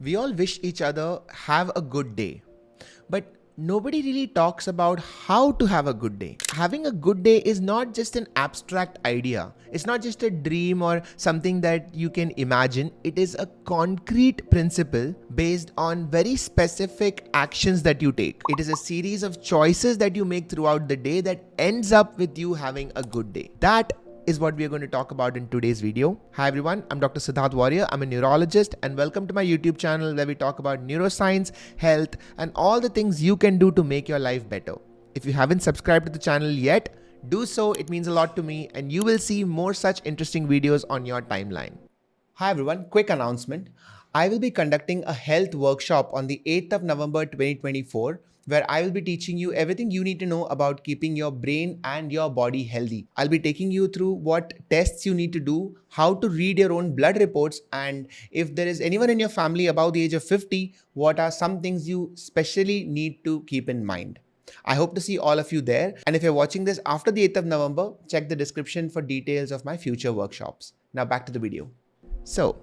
We all wish each other have a good day, but nobody really talks about how to have a good day. Having a good day is not just an abstract idea. It's not just a dream or something that you can imagine. It is a concrete principle based on very specific actions that you take. It is a series of choices that you make throughout the day that ends up with you having a good day. That is what we are going to talk about in today's video. Hi everyone, I'm Dr. Siddharth Warrior. I'm a neurologist and welcome to my YouTube channel where we talk about neuroscience, health, and all the things you can do to make your life better. If you haven't subscribed to the channel yet, do so. It means a lot to me and you will see more such interesting videos on your timeline. Hi everyone, quick announcement. I will be conducting a health workshop on the 8th of November 2024 where I will be teaching you everything you need to know about keeping your brain and your body healthy. I'll be taking you through what tests you need to do, how to read your own blood reports, and if there is anyone in your family above the age of 50, what are some things you specially need to keep in mind. I hope to see all of you there. And if you're watching this after the 8th of November, check the description for details of my future workshops. Now back to the video. So,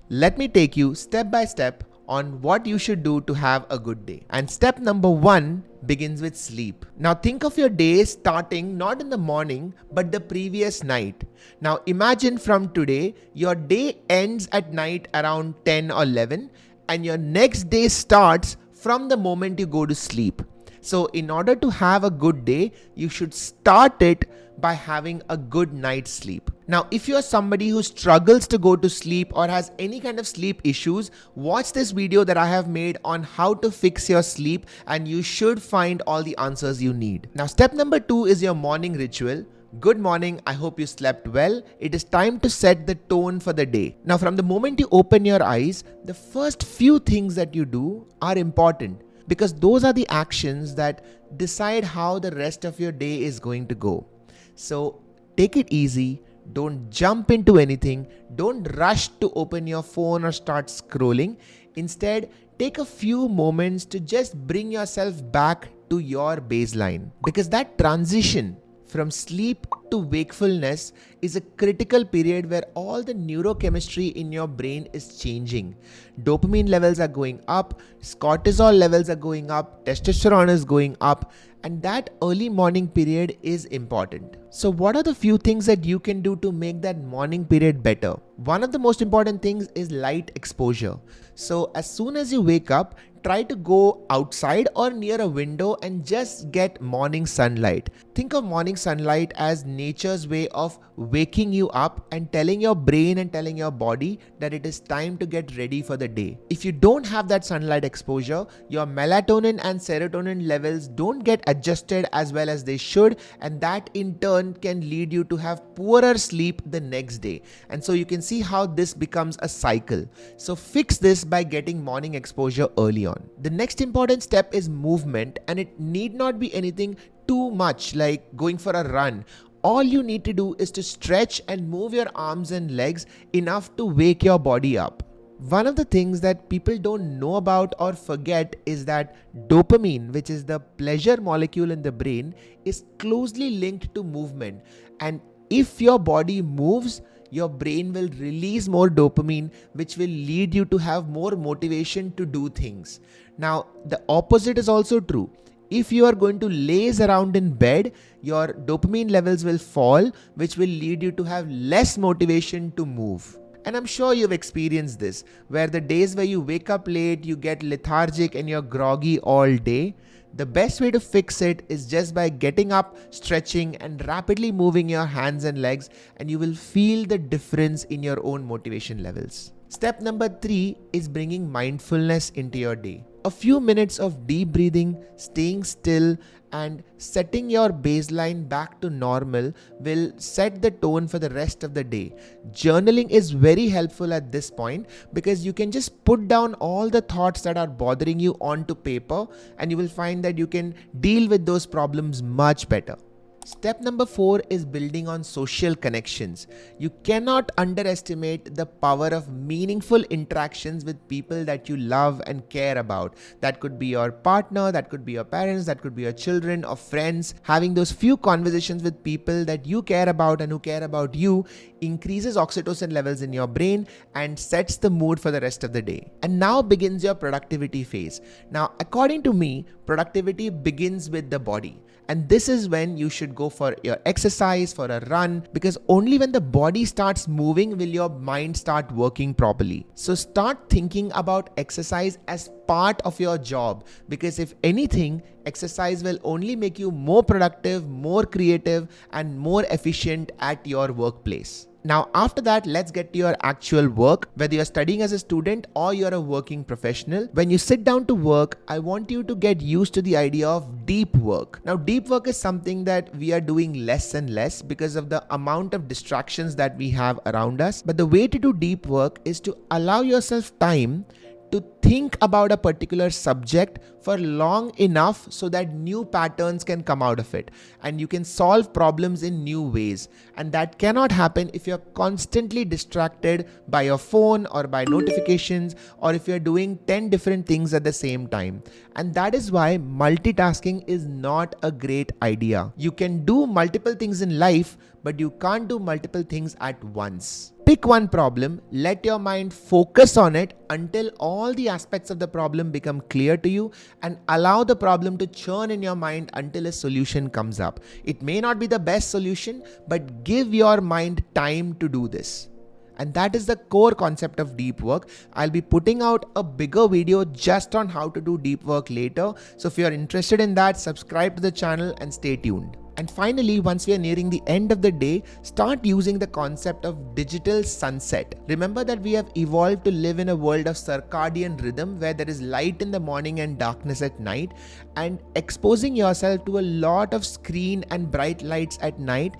let me take you step by step on what you should do to have a good day. And step number 1 begins with sleep. Now think of your day starting not in the morning, but the previous night. Now imagine from today, your day ends at night around 10 or 11, and your next day starts from the moment you go to sleep. So in order to have a good day, you should start it by having a good night's sleep. Now, if you're somebody who struggles to go to sleep or has any kind of sleep issues, watch this video that I have made on how to fix your sleep and you should find all the answers you need. Now, step number 2 is your morning ritual. Good morning, I hope you slept well. It is time to set the tone for the day. Now, from the moment you open your eyes, the first few things that you do are important, because those are the actions that decide how the rest of your day is going to go. So take it easy, don't jump into anything, don't rush to open your phone or start scrolling. Instead, take a few moments to just bring yourself back to your baseline, because that transition from sleep to wakefulness is a critical period where all the neurochemistry in your brain is changing. Dopamine levels are going up, cortisol levels are going up, testosterone is going up, and that early morning period is important. So what are the few things that you can do to make that morning period better? One of the most important things is light exposure. So as soon as you wake up, try to go outside or near a window and just get morning sunlight. Think of morning sunlight as nature's way of waking you up and telling your brain and telling your body that it is time to get ready for the day. If you don't have that sunlight exposure, your melatonin and serotonin levels don't get adjusted as well as they should, and that in turn can lead you to have poorer sleep the next day. And so you can see how this becomes a cycle. So fix this by getting morning exposure early on. The next important step is movement, and it need not be anything too much like going for a run. All you need to do is to stretch and move your arms and legs enough to wake your body up. One of the things that people don't know about or forget is that dopamine, which is the pleasure molecule in the brain, is closely linked to movement. And if your body moves, your brain will release more dopamine, which will lead you to have more motivation to do things. Now, the opposite is also true. If you are going to laze around in bed, your dopamine levels will fall, which will lead you to have less motivation to move. And I'm sure you've experienced this, where the days where you wake up late, you get lethargic and you're groggy all day. The best way to fix it is just by getting up, stretching, and rapidly moving your hands and legs, and you will feel the difference in your own motivation levels. Step number 3 is bringing mindfulness into your day. A few minutes of deep breathing, staying still, and setting your baseline back to normal will set the tone for the rest of the day. Journaling is very helpful at this point because you can just put down all the thoughts that are bothering you onto paper, and you will find that you can deal with those problems much better. Step number 4 is building on social connections. You cannot underestimate the power of meaningful interactions with people that you love and care about. That could be your partner, that could be your parents, that could be your children or friends. Having those few conversations with people that you care about and who care about you increases oxytocin levels in your brain and sets the mood for the rest of the day. And now begins your productivity phase. Now, according to me, productivity begins with the body. And this is when you should go for your exercise, for a run, because only when the body starts moving will your mind start working properly. So start thinking about exercise as part of your job, because if anything, exercise will only make you more productive, more creative, and more efficient at your workplace. Now, after that, let's get to your actual work. Whether you're studying as a student or you're a working professional, when you sit down to work, I want you to get used to the idea of deep work. Now, deep work is something that we are doing less and less because of the amount of distractions that we have around us. But the way to do deep work is to allow yourself time to think about a particular subject for long enough so that new patterns can come out of it and you can solve problems in new ways. And that cannot happen if you're constantly distracted by your phone or by notifications, or if you're doing 10 different things at the same time. And that is why multitasking is not a great idea. You can do multiple things in life, but you can't do multiple things at once. Pick one problem, let your mind focus on it until all the aspects of the problem become clear to you, and allow the problem to churn in your mind until a solution comes up. It may not be the best solution, but give your mind time to do this. And that is the core concept of deep work. I'll be putting out a bigger video just on how to do deep work later. So if you're interested in that, subscribe to the channel and stay tuned. And finally, once we are nearing the end of the day, start using the concept of digital sunset. Remember that we have evolved to live in a world of circadian rhythm where there is light in the morning and darkness at night, and exposing yourself to a lot of screen and bright lights at night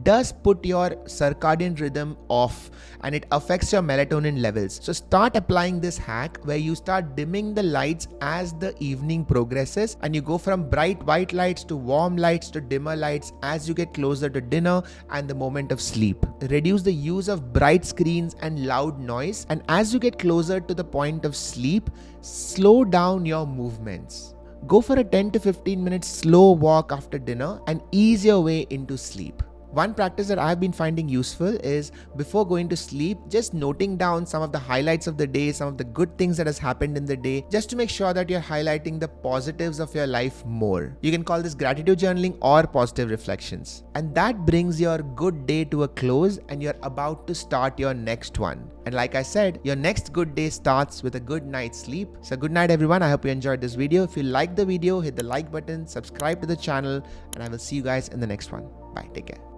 does put your circadian rhythm off and it affects your melatonin levels. So start applying this hack where you start dimming the lights as the evening progresses, and you go from bright white lights to warm lights to dimmer lights as you get closer to dinner and the moment of sleep. Reduce the use of bright screens and loud noise, and as you get closer to the point of sleep, slow down your movements. Go for a 10 to 15 minute slow walk after dinner and ease your way into sleep. One practice that I've been finding useful is before going to sleep, just noting down some of the highlights of the day, some of the good things that has happened in the day, just to make sure that you're highlighting the positives of your life more. You can call this gratitude journaling or positive reflections. And that brings your good day to a close and you're about to start your next one. And like I said, your next good day starts with a good night's sleep. So good night everyone. I hope you enjoyed this video. If you liked the video, hit the like button, subscribe to the channel, and I will see you guys in the next one. Bye. Take care.